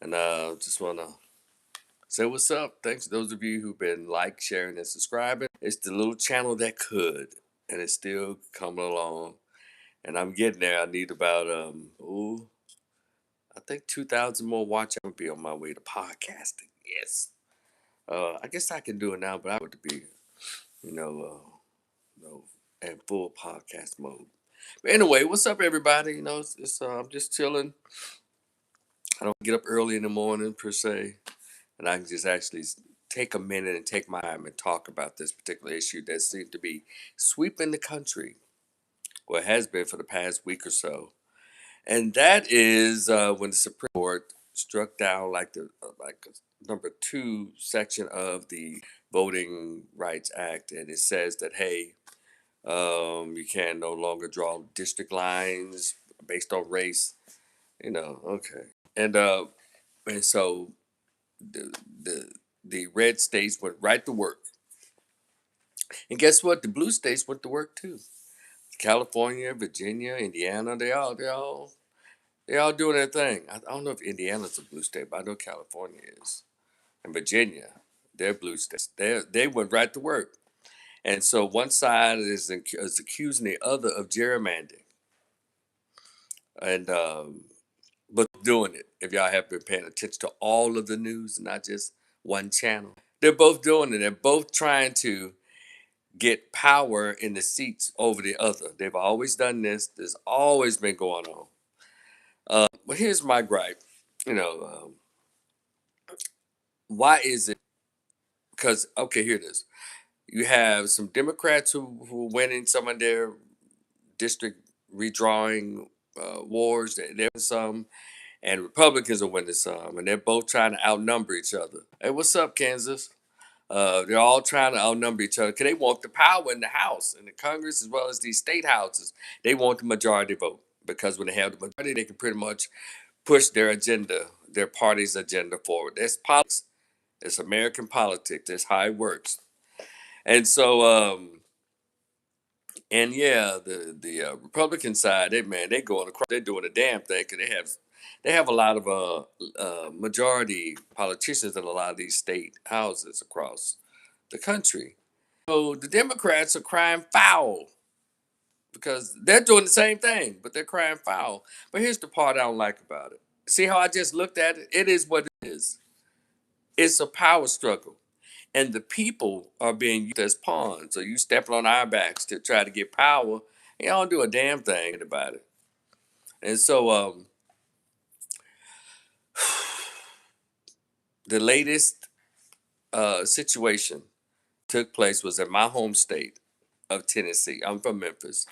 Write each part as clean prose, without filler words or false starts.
And just want to say what's up. Thanks to those of you who've been sharing, and subscribing. It's the little channel that could, and it's still coming along. And I'm getting there. I need about I think 2,000 more watch. I would be on my way to podcasting. Yes. I guess I can do it now, but I would be, you know, in full podcast mode. But anyway, what's up, everybody? I'm just chilling. I don't get up early in the morning per se, and I can just actually take a minute and take my time and talk about this particular issue that seems to be sweeping the country, or has been for the past week or so, and that is when the Supreme Court struck down number 2 section of the Voting Rights Act, and it says that hey, you can no longer draw district lines based on race. Okay, and so the the the red states went right to work, and guess what? The blue states went to work too. California, Virginia, Indiana, they all doing their thing. I don't know if Indiana's a blue state, but I know California is, and Virginia, they're blue states. They went right to work, and so one side is accusing the other of gerrymandering, and but doing it. If y'all have been paying attention to all of the news, not just one channel, they're both doing it. They're both trying to get power in the seats over the other. They've always done this. There's always been going on. But here's my gripe. You know, why is it? Because okay, here it is. You have some Democrats who are winning some of their district redrawing wars. They're some, and Republicans are winning some, and they're both trying to outnumber each other. Hey, what's up, Kansas? They're all trying to outnumber each other because they want the power in the House and the Congress as well as these state houses. They want the majority vote because when they have the majority, they can pretty much push their agenda, their party's agenda forward. That's politics. It's American politics. That's how it works. And so, and yeah, the Republican side, they going across. They're doing a damn thing because they have a lot of majority politicians in a lot of these state houses across the country. So the Democrats are crying foul because they're doing the same thing, but they're crying foul. But here's the part I don't like about it. See how I just looked at it? It is what it is. It's a power struggle. And the people are being used as pawns. So you stepping on our backs to try to get power. And y'all don't do a damn thing about it. And so the latest situation took place was in my home state of Tennessee. I'm from Memphis.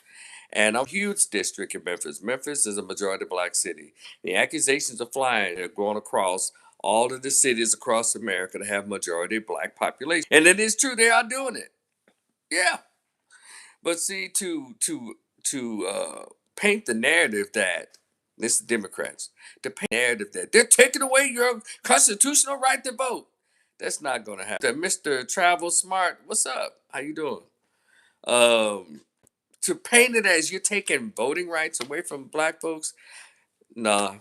And I'm a huge district in Memphis. Memphis is a majority black city. The accusations are flying. They're going across all of the cities across America to have majority black population. And it is true, they are doing it. Yeah. But see, to paint the narrative that this is Democrats, to paint the narrative that they're taking away your constitutional right to vote. That's not gonna happen. Mr. Travel Smart, what's up? How you doing? Um, to paint it as you're taking voting rights away from black folks, nah.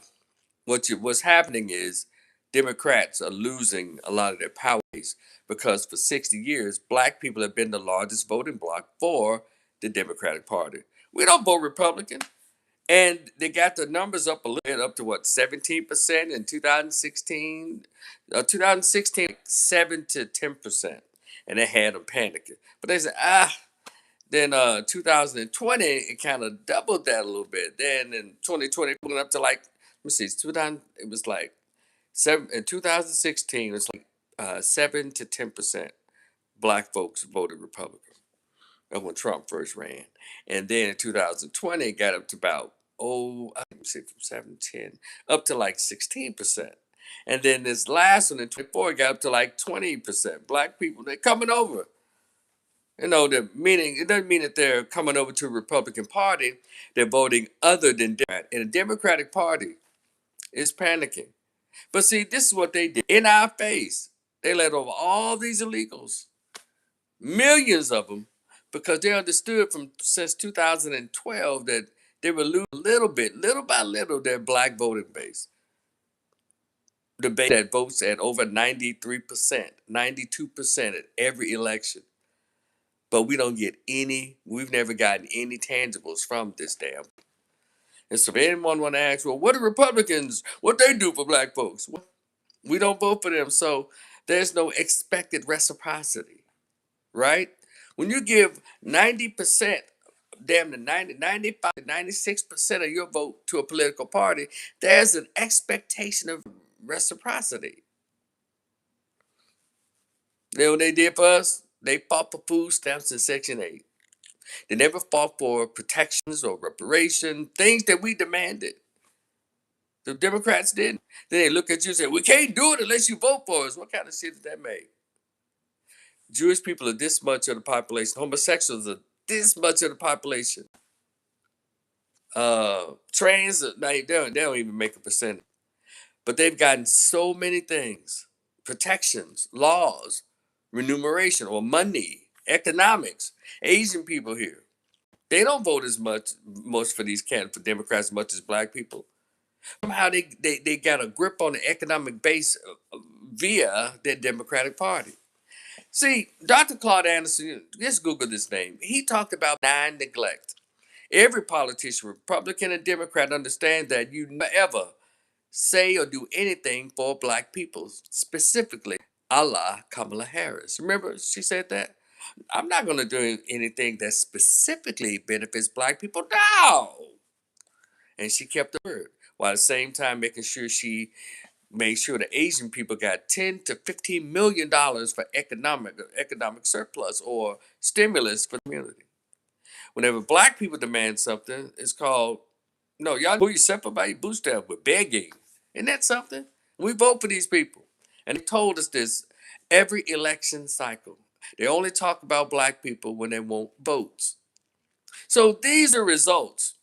What's happening is Democrats are losing a lot of their power base because for 60 years, black people have been the largest voting bloc for the Democratic Party. We don't vote Republican. And they got the numbers up a little bit, up to what, 17% in 2016? 2016, 7 to 10%. And they had them panicking. But they said, then 2020, it kind of doubled that a little bit. Then in 2020, it went up to like, let me see, 2000, it was like seven in 2016. It was like 7 to 10% black folks voted Republican. That's when Trump first ran, and then in 2020, it got up to about let me see, from 7 10 up to like 16%. And then this last one in 24 got up to like 20%. Black people, they're coming over. The meaning it doesn't mean that they're coming over to the Republican Party. They're voting other than Democrat. And the Democratic Party is panicking. But see, this is what they did in our face. They let over all these illegals, millions of them, because they understood from since 2012 that they were losing a little bit, little by little, their black voting base. debate that votes at over 93%, 92% at every election. But we don't get any, we've never gotten any tangibles from this damn. And so if anyone want to ask, well, what are Republicans, what they do for black folks? Well, we don't vote for them. So there's no expected reciprocity, right? When you give 90%, damn the 90, 95, 96% of your vote to a political party, there's an expectation of reciprocity. You know what they did for us? They fought for food stamps in Section 8. They never fought for protections or reparation, things that we demanded. The Democrats didn't. Then they look at you and say, we can't do it unless you vote for us. What kind of shit did that make? Jewish people are this much of the population. Homosexuals are this much of the population. Trans, they don't even make a percentage. But they've gotten so many things: protections, laws, remuneration or money, economics. Asian people here, they don't vote as much most for these candidates for Democrats as much as black people. Somehow they got a grip on the economic base via their Democratic Party. See, Dr. Claude Anderson, just Google this name. He talked about benign neglect. Every politician, Republican and Democrat, understand that you never say or do anything for black people, specifically a la Kamala Harris. Remember, she said that? I'm not going to do anything that specifically benefits black people. No! And she kept her word, while at the same time making sure she made sure the Asian people got 10 to $15 million for economic surplus or stimulus for the community. Whenever black people demand something, it's called, no, y'all pull yourself up by your bootstrap with begging. Isn't that something? We vote for these people. And they told us this every election cycle. They only talk about black people when they want votes. So these are results.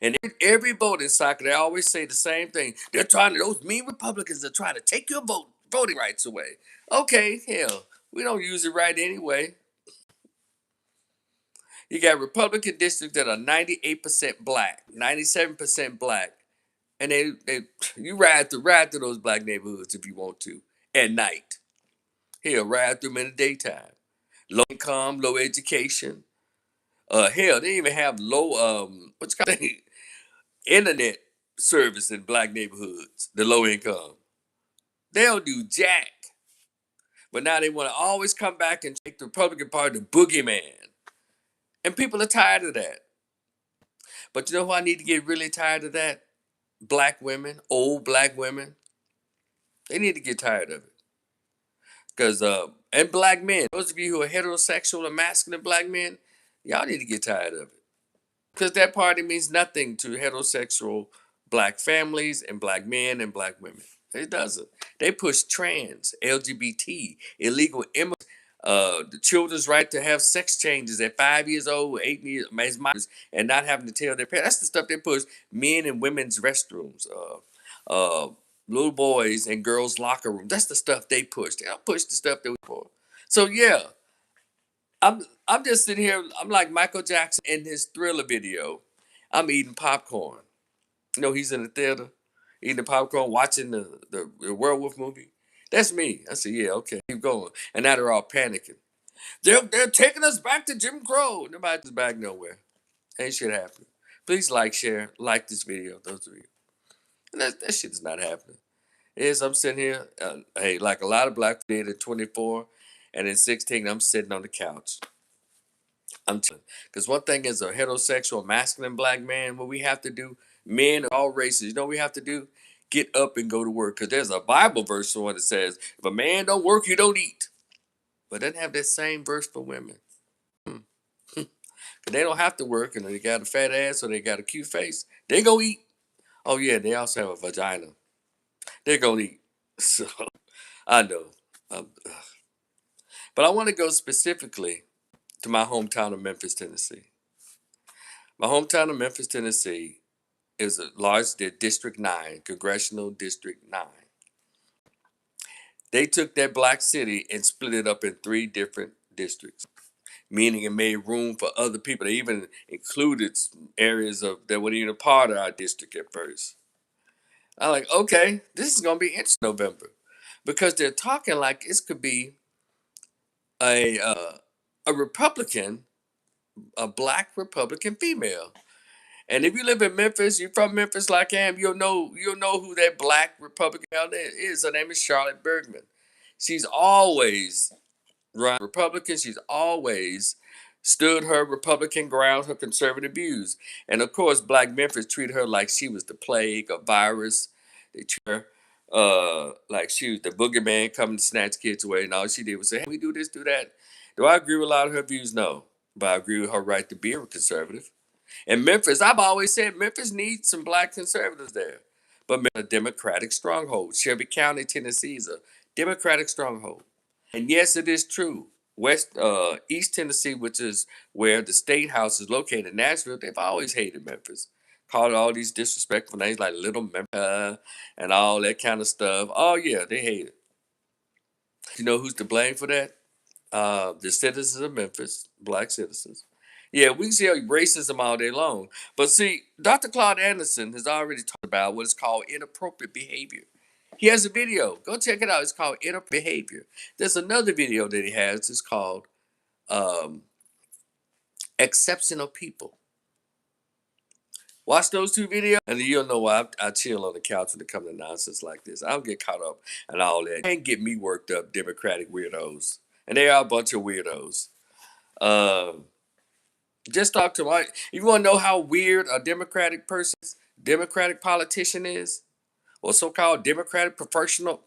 And every voting cycle, they always say the same thing. They're trying to, those mean Republicans are trying to take your voting rights away. Okay, hell, we don't use it right anyway. You got Republican districts that are 98% black, 97% black. And you ride through those black neighborhoods if you want to at night. Hell, ride through them in the daytime. Low income, low education. Hell, they even have low what's called internet service in black neighborhoods. The low income, they don't do jack. But now they want to always come back and take the Republican Party the boogeyman, and people are tired of that. But you know who I need to get really tired of that? Black women, old black women. They need to get tired of it. Because, and black men, those of you who are heterosexual and masculine black men, y'all need to get tired of it. Because that party means nothing to heterosexual black families and black men and black women. It doesn't. They push trans, LGBT, illegal immigrants, the children's right to have sex changes at 5 years old, 8 years, as minors, and not having to tell their parents. That's the stuff they push. Men and women's restrooms, uh, little boys and girls' locker rooms. That's the stuff they push. They don't push the stuff that we push. So yeah, I'm just sitting here. I'm like Michael Jackson in his Thriller video. I'm eating popcorn. You know, he's in the theater eating the popcorn, watching the werewolf movie. That's me. I said, yeah, okay, keep going. And now they're all panicking. They're taking us back to Jim Crow. Nobody's back nowhere. Ain't shit happening. Please like, share, like this video. Those of you. And that shit's not happening. Is I'm sitting here, hey, like a lot of black did at 24 and in 16, I'm sitting on the couch. I'm telling, because one thing is a heterosexual, masculine black man, what we have to do, men of all races, you know what we have to do? Get up and go to work. Because there's a Bible verse for one that says, if a man don't work, you don't eat. But doesn't have that same verse for women. They don't have to work, and they got a fat ass or they got a cute face. They go eat. Oh yeah, they also have a vagina. They're gonna eat. So I know. But I want to go specifically to my hometown of Memphis, Tennessee. My hometown of Memphis, Tennessee is a large District 9, Congressional District 9. They took that black city and split it up in 3 different districts, meaning it made room for other people. They even included areas of that weren't even a part of our district at first. I'm like, okay, this is gonna be interesting November, because they're talking like it could be a Republican, a black Republican female. And if you live in Memphis, you're from Memphis like I am, you'll know who that black Republican is. Her name is Charlotte Bergman. She's always run Republican. She's always stood her Republican ground, her conservative views. And of course, Black Memphis treated her like she was the plague, a virus. They treat her like she was the boogeyman coming to snatch kids away. And all she did was say, hey, we do this, do that. Do I agree with a lot of her views? No. But I agree with her right to be a conservative. And Memphis, I've always said Memphis needs some black conservatives there. But a Democratic stronghold. Shelby County, Tennessee is a Democratic stronghold. And yes, it is true. East Tennessee, which is where the state house is located, Nashville, they've always hated Memphis. Called all these disrespectful names like Little Memphis and all that kind of stuff. Oh yeah, they hate it. You know who's to blame for that? The citizens of Memphis, black citizens. Yeah, we can see racism all day long. But see, Dr. Claude Anderson has already talked about what is called inappropriate behavior. He has a video. Go check it out. It's called Inappropriate Behavior. There's another video that he has. It's called um, Exceptional People. Watch those two videos, and you'll know why I chill on the couch when it comes to nonsense like this. I don't get caught up in all that. Can't get me worked up, Democratic weirdos. And they are a bunch of weirdos. Um, just talk to my. You want to know how weird a Democratic politician is, or so-called Democratic professional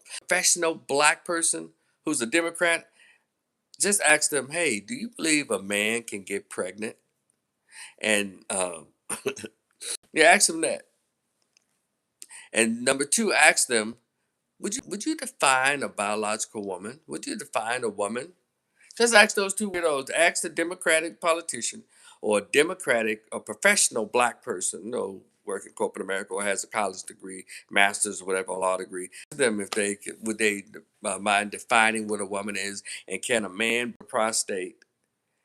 black person who's a Democrat? Just ask them, hey, do you believe a man can get pregnant? And yeah, ask them that. And number two, ask them, would you define a biological woman? Would you define a woman? Just ask those two widows. Ask the Democratic politician or a Democratic or professional black person, working corporate America or has a college degree, master's, or whatever, law degree. Ask them if would they mind defining what a woman is, and can a man with a prostate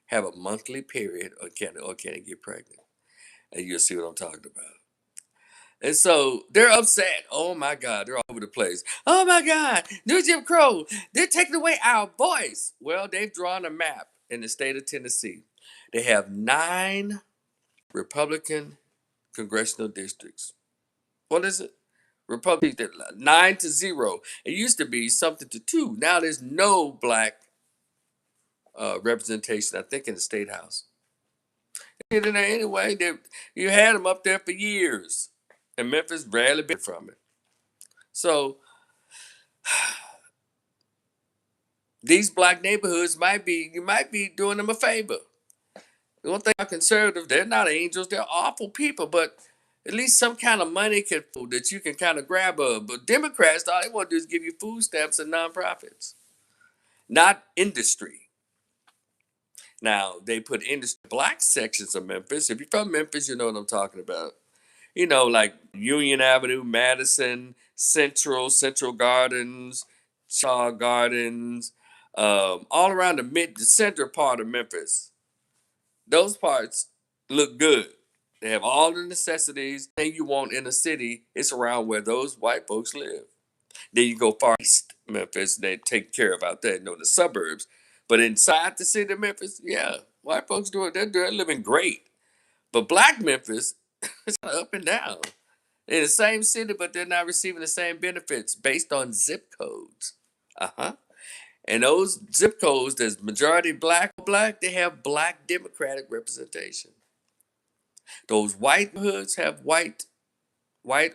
have a monthly period, or can it get pregnant? And you'll see what I'm talking about. And so they're upset. Oh my God, they're all over the place. Oh my God, new Jim Crow, they're taking away our voice. Well, they've drawn a map in the state of Tennessee. They have 9 Republican congressional districts. What is it? Republican 9-0. It used to be something to 2. Now there's no black representation, I think, in the state house. In there anyway. You had them up there for years, and Memphis rarely been from it. So these black neighborhoods you might be doing them a favor. The one thing about conservatives, they're not angels, they're awful people, but at least some kind of money that you can kind of grab of. But Democrats, all they want to do is give you food stamps and nonprofits, not industry. Now they put industry black sections of Memphis. If you're from Memphis, you know what I'm talking about. Like Union Avenue, Madison, Central Gardens, Shaw Gardens, all around the center part of Memphis. Those parts look good. They have all the necessities. Thing you want in a city, it's around where those white folks live. Then you go far east Memphis, they take care of out there, the suburbs. But inside the city of Memphis, yeah, white folks they're living great. But black Memphis, it's up and down. They're in the same city, but they're not receiving the same benefits based on zip codes. Uh-huh. And those zip codes that's majority black, they have black Democratic representation. Those white hoods have white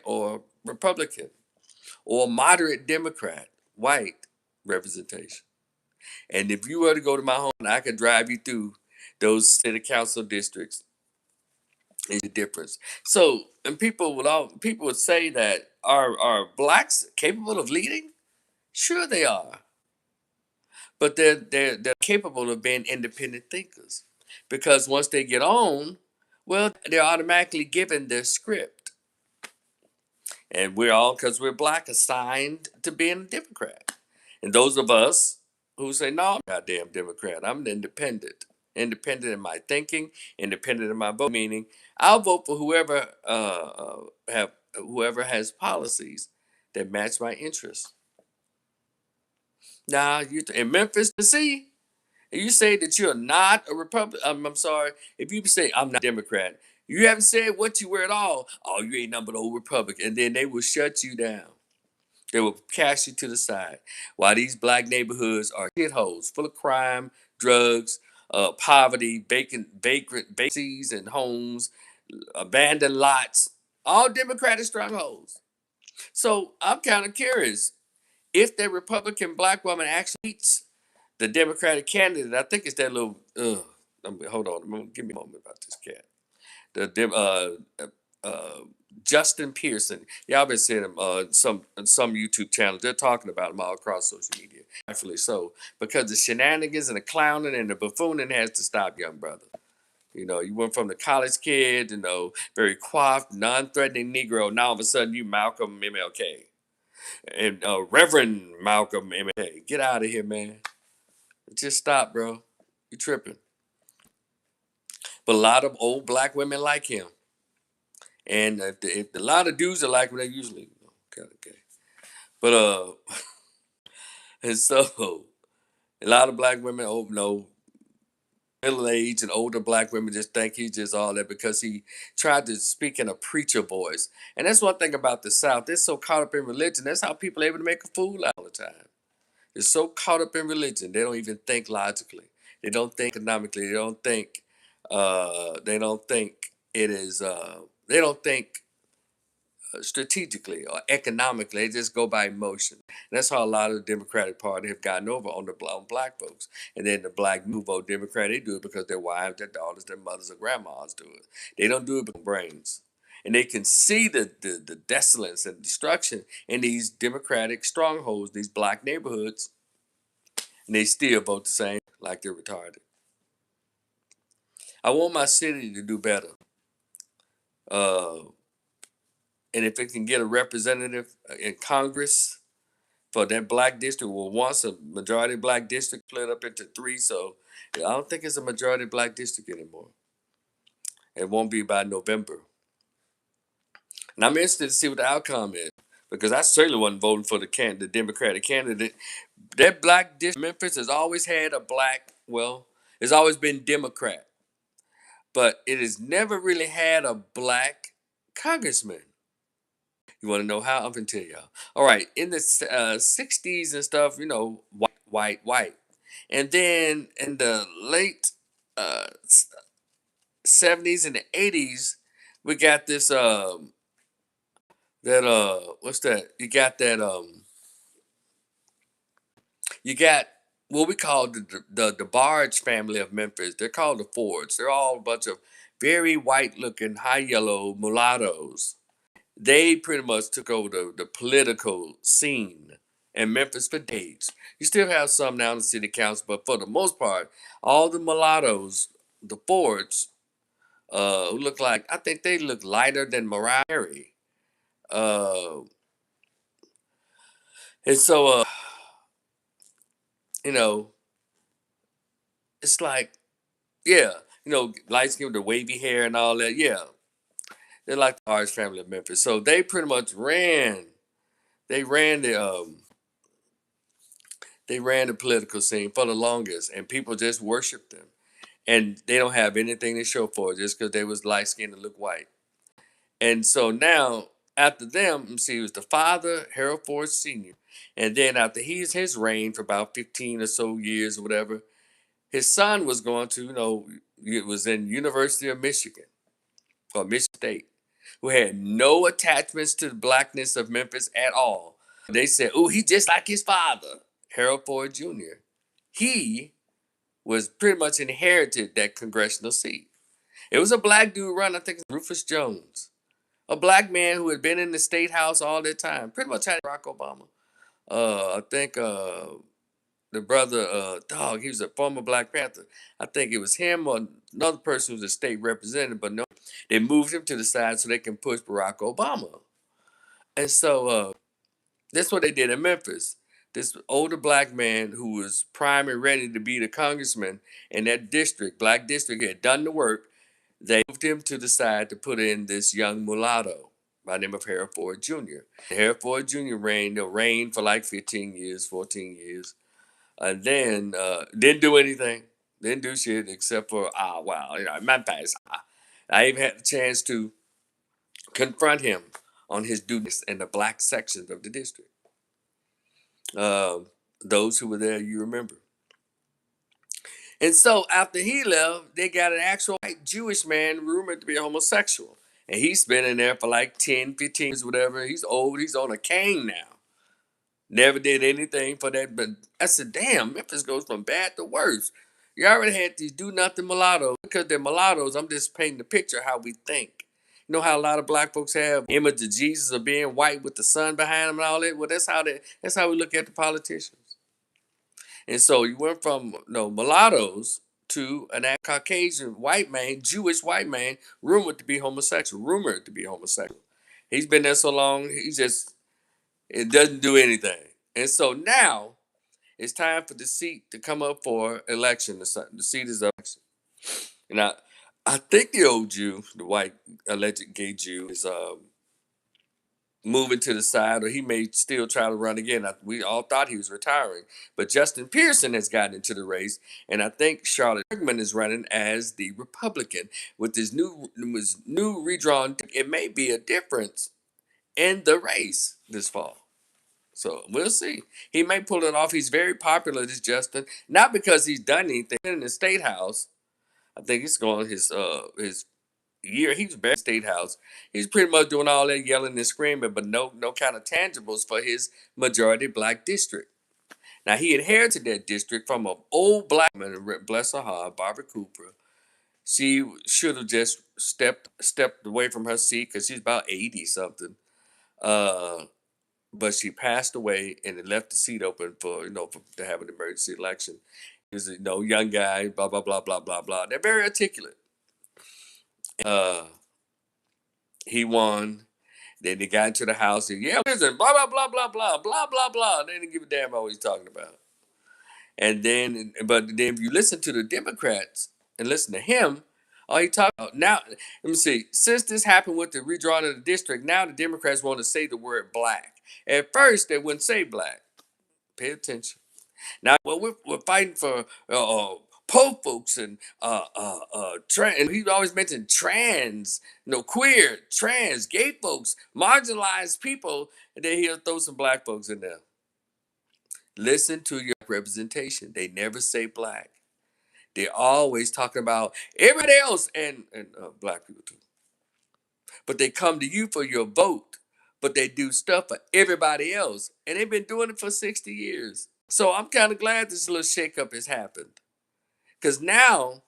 or Republican or moderate Democrat, white representation. And if you were to go to my home, I could drive you through those city council districts. Is the difference. So, and people would say that are blacks capable of leading? Sure they are. But they're capable of being independent thinkers. Because once they get on, well, they're automatically given their script. And we're all, because we're black, assigned to being a Democrat. And those of us who say, no, I'm not a goddamn Democrat. I'm an independent. Independent in my thinking, independent in my vote, meaning I'll vote for whoever have whoever has policies that match my interests. Now, you in Memphis, Tennessee, and you say that you're not a Republican. I'm sorry, if you say I'm not a Democrat, you haven't said what you were at all. Oh, you ain't nothing but old Republican, and then they will shut you down. They will cast you to the side. While these black neighborhoods are shitholes, full of crime, drugs, poverty, vacancies and homes, abandoned lots, all Democratic strongholds. So I'm kind of curious if the Republican black woman actually beats the Democratic candidate. I think it's that little. Hold on, give me a moment about this cat. Uh, Justin Pearson. Y'all been seeing him some YouTube channels. They're talking about him all across social media. Rightfully so, because the shenanigans and the clowning and the buffooning has to stop, young brother. You know, you went from the college kid, very coiffed, non-threatening Negro. Now all of a sudden you Malcolm MLK and Reverend Malcolm MLK. Get out of here, man. Just stop, bro. You tripping. But a lot of old black women like him. And if a lot of dudes are like him, they usually kind of gay. But and so a lot of black women, middle aged and older black women just think he's just all that because he tried to speak in a preacher voice. And that's one thing about the South. They're so caught up in religion. That's how people are able to make a fool all the time. They're so caught up in religion, they don't even think logically. They don't think economically. They don't think. They don't think it is. They don't think strategically or economically. They just go by emotion. And that's how a lot of the Democratic Party have gotten over on black folks. And then the black who vote Democrat, they do it because their wives, their daughters, their mothers, or grandmas do it. They don't do it because brains. And they can see the desolence and destruction in these Democratic strongholds, these black neighborhoods, and they still vote the same like they're retarded. I want my city to do better. Uh, and if it can get a representative in Congress for that black district, well, once a majority black district split up into three, so I don't think it's a majority black district anymore. It won't be by November. And I'm interested to see what the outcome is because I certainly wasn't voting for the Democratic candidate. That black district, Memphis, has always had a black, well, it's always been Democrat, but it has never really had a black congressman. You want to know how? I'm gonna tell y'all. All right, in the 60s and stuff, white, and then in the late uh, 70s and the 80s, we got this what's that? You got what we call the Barge family of Memphis. They're called the Fords. They're all a bunch of very white looking, high yellow mulattoes. They pretty much took over the political scene in Memphis for decades. You still have some now in the city council, but for the most part, all the mulattoes, the Fords, who look like, I think they look lighter than Mariah Carey. Uh, and so, you know, it's like, yeah, light skin with the wavy hair and all that. Yeah, they're like the Arts family of Memphis. So they pretty much they ran the political scene for the longest, and people just worshiped them. And they don't have anything to show for it just because they was light skinned and look white. And so now, after them, see, it was the father, Harold Ford Sr. And then after his reign for about 15 or so years or whatever, his son was going to, it was in University of Michigan or Michigan State, who had no attachments to the blackness of Memphis at all. They said, oh, he just like his father, Harold Ford Jr. He was pretty much inherited that congressional seat. It was a black dude running, I think it's Rufus Jones, a black man who had been in the state house all that time, pretty much had Barack Obama. I think the brother, dog, he was a former Black Panther. I think it was him or another person who was a state representative, but no, they moved him to the side so they can push Barack Obama. And so that's what they did in Memphis. This older black man who was prime and ready to be the congressman in that district, black district, had done the work. They moved him to the side to put in this young mulatto, by the name of Harold Ford Jr. Harold Ford Jr. reigned for like 15 years, 14 years. And then didn't do anything. Didn't do shit except for, wow, my past. I even had the chance to confront him on his duties in the black sections of the district. Those who were there, you remember. And so after he left, they got an actual white Jewish man rumored to be homosexual. And he's been in there for like 10, 15 years, whatever. He's old. He's on a cane now. Never did anything for that. But I said, damn, Memphis goes from bad to worse. You already had these do nothing mulattoes. Because they're mulattoes, I'm just painting the picture how we think. You know how a lot of black folks have image of Jesus of being white with the sun behind them and all that? Well, that's how we look at the politicians. And so you went from mulattoes to an Caucasian white man, Jewish white man, rumored to be homosexual. He's been there so long, it doesn't do anything. And so now it's time for the seat to come up for election. The seat is election. And I think the old Jew, the white alleged gay Jew, is moving to the side, or he may still try to run again. We all thought he was retiring, but Justin Pearson has gotten into the race, and I think Charlotte Bergman is running as the Republican with his new redrawn. It may be a difference in the race this fall. So we'll see. He may pull it off. He's very popular, this Justin, not because he's done anything in the state house. I think he's going his year he was back in the state house. He's pretty much doing all that yelling and screaming, but no kind of tangibles for his majority black district. Now he inherited that district from an old black woman, bless her heart, Barbara Cooper. She should have just stepped away from her seat because she's about 80 something. But she passed away and it left the seat open to have an emergency election. He was a young guy, blah blah blah blah blah blah. They're very articulate. He won. Then they got into the house and listen, blah blah blah blah blah blah blah blah. They didn't give a damn about what he's talking about. But then if you listen to the Democrats and listen to him, all he talking about now. Let me see. Since this happened with the redrawing of the district, now the Democrats want to say the word black. At first, they wouldn't say black. Pay attention. Now, well, we're fighting for poor folks and trans. And he always mentioned trans, queer, trans, gay folks, marginalized people, and then he'll throw some black folks in there. Listen to your representation. They never say black. They're always talking about everybody else and black people too. But they come to you for your vote, but they do stuff for everybody else. And they've been doing it for 60 years. So I'm kind of glad this little shakeup has happened. Because now,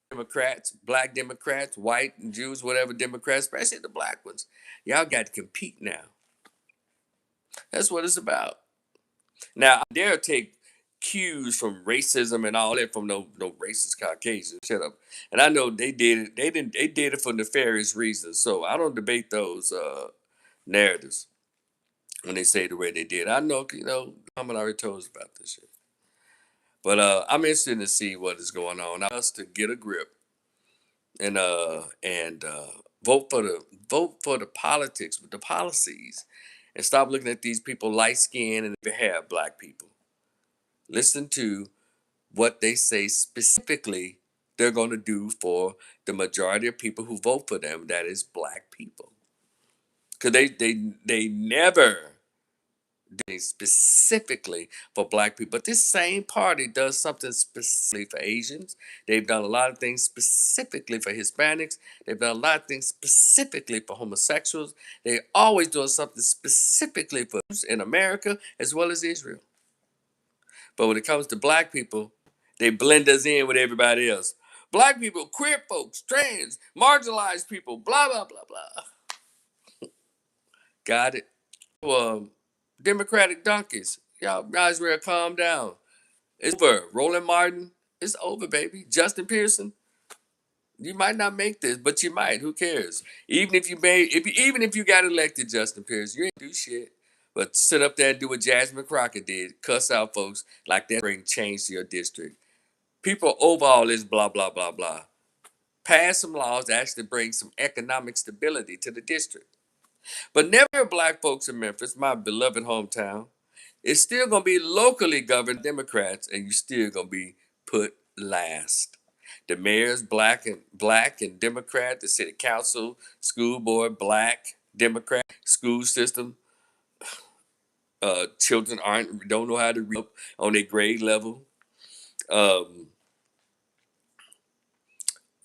Democrats, black Democrats, white and Jews, whatever Democrats, especially the black ones, y'all got to compete now. That's what it's about. Now, I dare take cues from racism and all that from no racist Caucasians. Shut up. And I know they did it. They did it for nefarious reasons. So I don't debate those narratives when they say the way they did. I know, I'm already told us about this shit. But I'm interested to see what is going on. Us to get a grip and vote for the politics, the policies, and stop looking at these people light skinned and they have black people. Listen to what they say specifically they're going to do for the majority of people who vote for them. That is black people, because they never specifically for black people. But this same party does something specifically for Asians. They've done a lot of things specifically for Hispanics. They've done a lot of things specifically for homosexuals. They're always doing something specifically for Jews in America as well as Israel. But when it comes to black people, they blend us in with everybody else. Black people, queer folks, trans, marginalized people, blah, blah, blah, blah. Got it? Democratic donkeys. Y'all guys real calm down. It's over. Roland Martin, it's over, baby. Justin Pearson, you might not make this, but you might. Who cares? Even if you got elected, Justin Pearson, you ain't do shit. But sit up there and do what Jasmine Crockett did. Cuss out folks like that. Bring change to your district. People over all this blah, blah, blah, blah. Pass some laws to actually bring some economic stability to the district. But never black folks in Memphis, my beloved hometown, it's still gonna be locally governed Democrats, and you still gonna be put last. The mayor's black and Democrat. The city council, school board, black, Democrat. School system, children don't know how to read on their grade level. Um,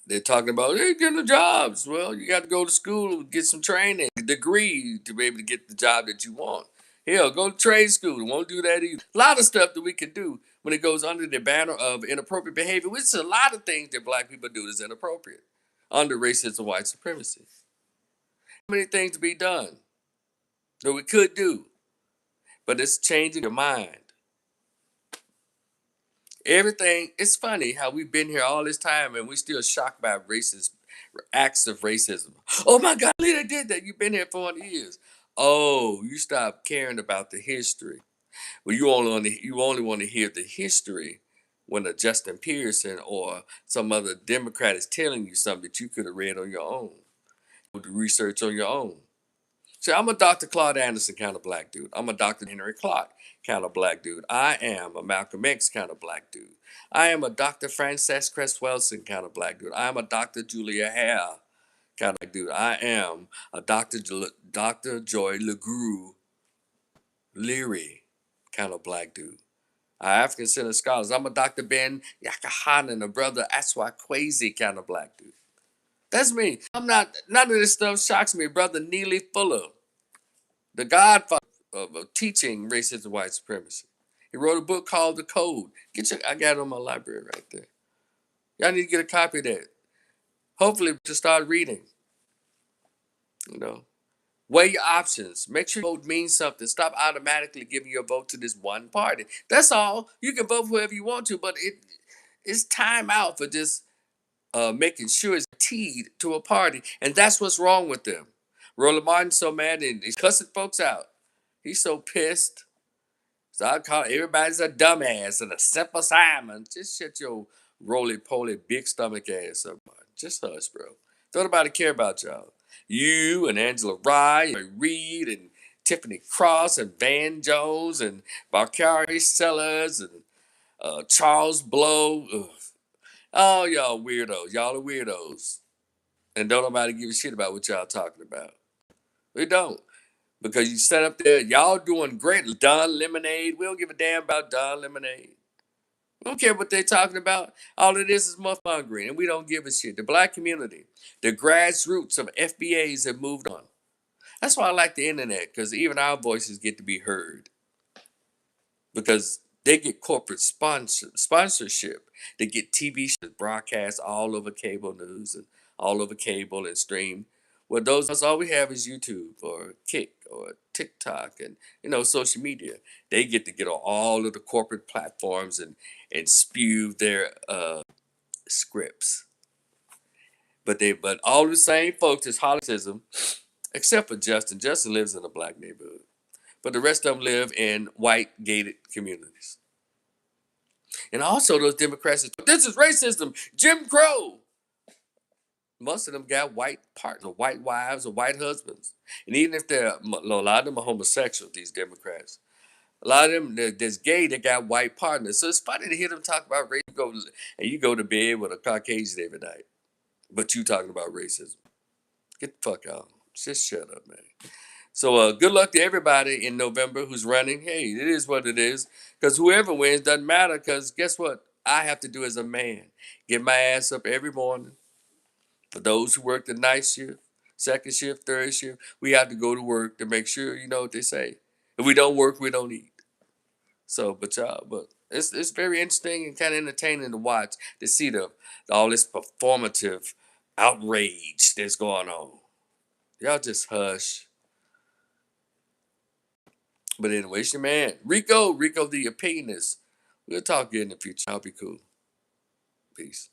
they're talking about hey, getting the jobs. Well, you got to go to school and get some training, degree to be able to get the job that you want. Hell, go to trade school. Won't do that either. A lot of stuff that we can do when it goes under the banner of inappropriate behavior, which is a lot of things that black people do that's inappropriate under racism, white supremacy. Many things to be done that we could do, but it's changing your mind. Everything, it's funny how we've been here all this time and we still shocked by racist acts of racism. Oh my God, they did that. You've been here for 100 years. Oh, you stop caring about the history. Well, you only want to hear the history when a Justin Pearson or some other Democrat is telling you something that you could have read on your own, do research on your own. See, I'm a Dr. Claude Anderson kind of black dude. I'm a Dr. Henry Clark kind of black dude. I am a Malcolm X kind of black dude. I am a Dr. Frances Cress Welsing kind of black dude. I am a Dr. Julia Hare kind of black dude. I am a Dr. Joy LeGroux Leary kind of black dude. African Center Scholars. I'm a Dr. Ben Yakahanan, a brother Aswa Kwesi kind of black dude. That's me. I'm not, none of this stuff shocks me. Brother Neely Fuller, the godfather of teaching racism, white supremacy. He wrote a book called The Code. I got it on my library right there. Y'all need to get a copy of that. Hopefully, to start reading. You know, weigh your options. Make sure your vote means something. Stop automatically giving your vote to this one party. That's all. You can vote for whoever you want to, but it's time out for just making sure it's teed to a party, and that's what's wrong with them. Roland Martin's so mad and he's cussing folks out. He's so pissed. So I call everybody's a dumbass and a simple Simon. Just shut your roly-poly big stomach ass up. Just hush, bro. Don't nobody care about y'all. You and Angela Rye and Reed and Tiffany Cross and Van Jones and Barcari Sellers and Charles Blow. Ugh. Oh, y'all weirdos. Y'all are weirdos. And don't nobody give a shit about what y'all talking about. We don't. Because you set up there, y'all doing great. Don Lemonade. We don't give a damn about Don Lemonade. We don't care what they're talking about. All it is mongering, and we don't give a shit. The black community, the grassroots of FBAs have moved on. That's why I like the internet, because even our voices get to be heard. Because they get corporate sponsorship. They get TV shows broadcast all over cable news and all over cable and stream. Well, that's all we have is YouTube or Kick or TikTok and social media. They get to get on all of the corporate platforms and spew their scripts. But all the same folks is Hollywoodism, except for Justin. Justin lives in a black neighborhood, but the rest of them live in white gated communities. And also those Democrats, this is racism, Jim Crow. Most of them got white partners, or white wives, or white husbands. And even if a lot of them are homosexual, these Democrats. A lot of them that's gay, they got white partners. So it's funny to hear them talk about race. You go to bed with a Caucasian every night, but you talking about racism. Get the fuck out. Just shut up, man. So good luck to everybody in November who's running. Hey, it is what it is. Because whoever wins doesn't matter. Because guess what? I have to do as a man. Get my ass up every morning. For those who work the night shift, second shift, third shift, we have to go to work to make sure you know what they say. If we don't work, we don't eat. So, but it's very interesting and kind of entertaining to watch, to see all this performative outrage that's going on. Y'all just hush. But anyway, it's your man, Rico the opinionist. We'll talk again in the future. I'll be cool. Peace.